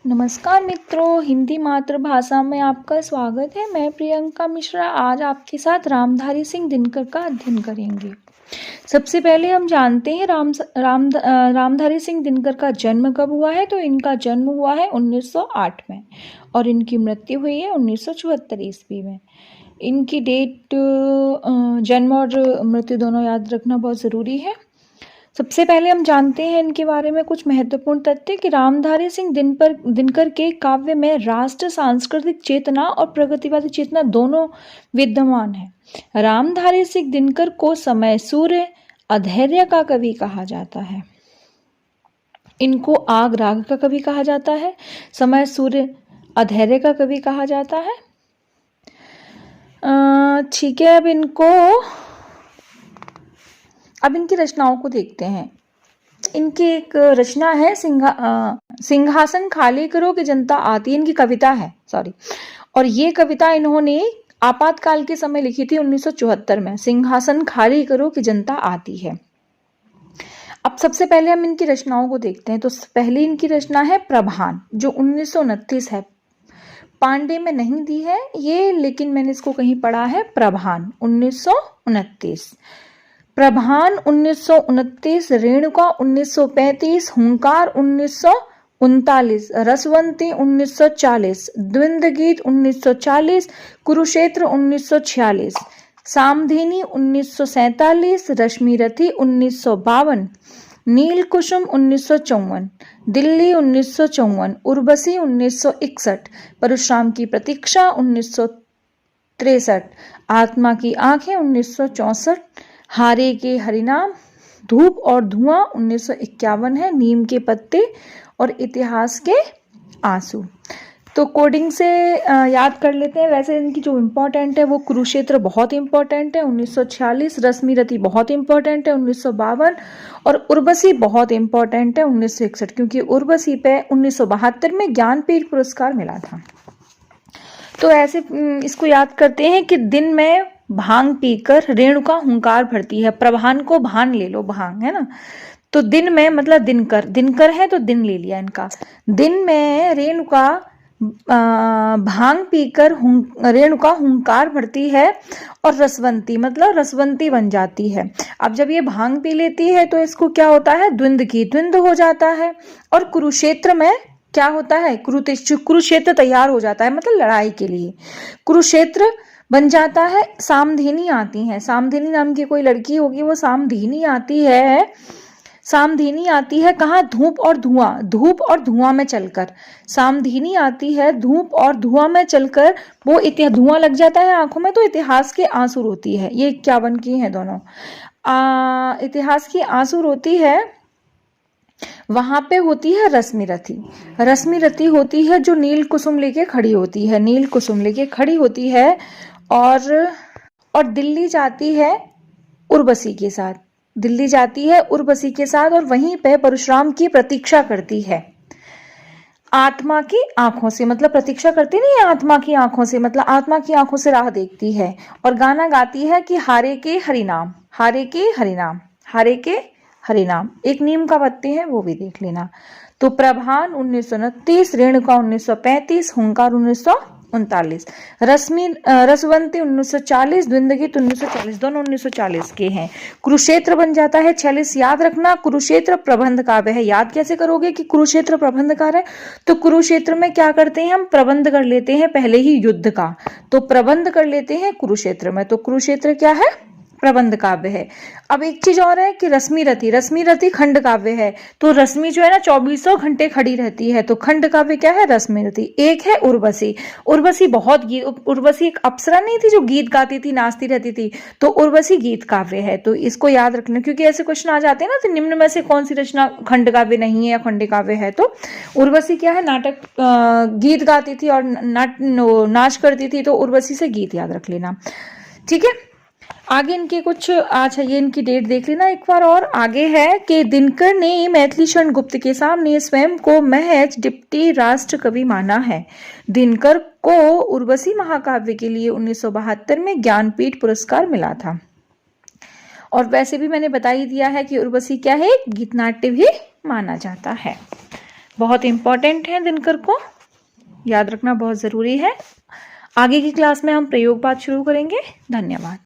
नमस्कार मित्रों, हिंदी मातृभाषा में आपका स्वागत है। मैं प्रियंका मिश्रा आज आपके साथ रामधारी सिंह दिनकर का अध्ययन करेंगे। सबसे पहले हम जानते हैं रामधारी सिंह दिनकर का जन्म कब हुआ है। तो इनका जन्म हुआ है 1908 में और इनकी मृत्यु हुई है 1974 ईस्वी में। इनकी डेट जन्म और मृत्यु दोनों याद रखना बहुत ज़रूरी है। सबसे पहले हम जानते हैं इनके बारे में कुछ महत्वपूर्ण तथ्य कि रामधारी सिंह दिनकर के काव्य में राष्ट्र सांस्कृतिक चेतना और प्रगतिवादी चेतना दोनों विद्यमान है। रामधारी सिंह दिनकर को समय सूर्य अधैर्य का कवि कहा जाता है। इनको आग राग का कवि कहा जाता है, समय सूर्य अधैर्य का कवि कहा जाता है। ठीक है, अब इनकी रचनाओं को देखते हैं। इनकी एक रचना है सिंहासन खाली करो कि जनता आती, इनकी कविता है और ये कविता इन्होंने आपातकाल के समय लिखी थी 1974 में। सिंहासन खाली करो कि जनता आती है। अब सबसे पहले हम इनकी रचनाओं को देखते हैं। तो पहली इनकी रचना है प्रभान, जो 1929 है। पांडे में नहीं दी है ये, लेकिन मैंने इसको कहीं पढ़ा है। प्रभान 1929, प्रभान 1929, रेणुका 1935, हुंकार 1939, रसवंती 1940, द्वंद्व गीत 1940, कुरुक्षेत्र 1946, सामधेनी 1947, रश्मि रथी 1952, नील कुसुम 1954, दिल्ली 1954, उर्वशी 1961, परशुराम की प्रतीक्षा 1963, आत्मा की आंखें 1964, हारे के हरिनाम, धूप और धुआं 1951 है, नीम के पत्ते और इतिहास के आंसू। तो कोडिंग से याद कर लेते हैं। वैसे इनकी जो इम्पोर्टेंट है वो कुरुक्षेत्र बहुत इम्पोर्टेंट है 1946, रश्मि रथी बहुत इम्पोर्टेंट है 1952 और उर्वशी बहुत इम्पोर्टेंट है 1961, क्योंकि उर्वशी पे 1972 में ज्ञानपीठ पुरस्कार मिला था। तो ऐसे इसको याद करते हैं कि दिन में भांग पीकर रेणुका हुंकार भरती है। प्रभान को भान ले लो, भांग है ना, तो दिन में मतलब दिनकर है तो दिन ले लिया इनका। दिन में रेणुका भांग पीकर रेणुका हुंकार भरती है और रसवंती मतलब रसवंती बन जाती है। अब जब ये भांग पी लेती है तो इसको क्या होता है, द्वंद्व हो जाता है और कुरुक्षेत्र में क्या होता है, कुरुक्षेत्र तैयार हो जाता है, मतलब लड़ाई के लिए कुरुक्षेत्र बन जाता है। सामधेनी आती है, सामधेनी नाम की कोई लड़की होगी, वो सामधेनी आती है। सामधेनी आती है कहाँ, धूप और धुआं में चलकर। सामधेनी आती है धूप और धुआं में चलकर, वो धुआं लग जाता है आंखों में तो इतिहास के आंसू रोती है। ये 51 की है दोनों। इतिहास की आंसू रोती है। वहां पे होती है रश्मि रथी होती है जो नील कुसुम लेके खड़ी होती है, नील कुसुम लेके खड़ी होती है और दिल्ली जाती है उर्वशी के साथ, दिल्ली जाती है उर्वशी के साथ और वहीं पे परशुराम की प्रतीक्षा करती है। आत्मा की आंखों से, मतलब प्रतीक्षा करती नहीं है आत्मा की आंखों से, मतलब आत्मा की आंखों से राह देखती है और गाना गाती है कि हारे के हरिनाम, हारे के हरिनाम, हारे के हरिनाम। एक नीम का पत्ती है, वो भी देख लेना। तो प्रभान 1929, रेणुका 1935, हुंकार 1939, रसवंती 1940, द्वंद्व गीत 1940, दोनों 1940 के हैं। कुरुक्षेत्र बन जाता है 46। याद रखना कुरुक्षेत्र प्रबंध काव्य है। याद कैसे करोगे कि कुरुक्षेत्र प्रबंध काव्य है, तो कुरुक्षेत्र में क्या करते हैं हम, प्रबंध कर लेते हैं पहले ही युद्ध का, तो प्रबंध कर लेते हैं कुरुक्षेत्र में। तो कुरुक्षेत्र क्या है, प्रबंध काव्य है। अब एक चीज और है कि रश्मि रथी खंड काव्य है। तो रश्मि जो है ना 24 घंटे खड़ी रहती है, तो खंड काव्य क्या है, रश्मि रथी। एक है उर्वशी, उर्वशी एक अप्सरा नहीं थी जो गीत गाती थी, नाचती रहती थी, तो उर्वशी गीत काव्य है। तो इसको याद रखना, क्योंकि ऐसे क्वेश्चन आ जाते हैं ना, तो निम्न में से कौन सी रचना खंड काव्य नहीं है या खंड काव्य है। तो उर्वशी क्या है, नाटक गीत गाती थी और नाच करती थी, तो उर्वशी से गीत याद रख लेना। ठीक है, आगे इनके कुछ, अच्छा ये इनकी डेट देख लेना एक बार। और आगे है कि दिनकर ने मैथिली शरण गुप्त के सामने स्वयं को महज डिप्टी राष्ट्र कवि माना है। दिनकर को उर्वशी महाकाव्य के लिए 1972 में ज्ञानपीठ पुरस्कार मिला था। और वैसे भी मैंने बता ही दिया है कि उर्वशी क्या है, गीत नाट्य भी माना जाता है। बहुत इंपॉर्टेंट है दिनकर को याद रखना बहुत ज़रूरी है। आगे की क्लास में हम प्रयोग पाठ शुरू करेंगे। धन्यवाद।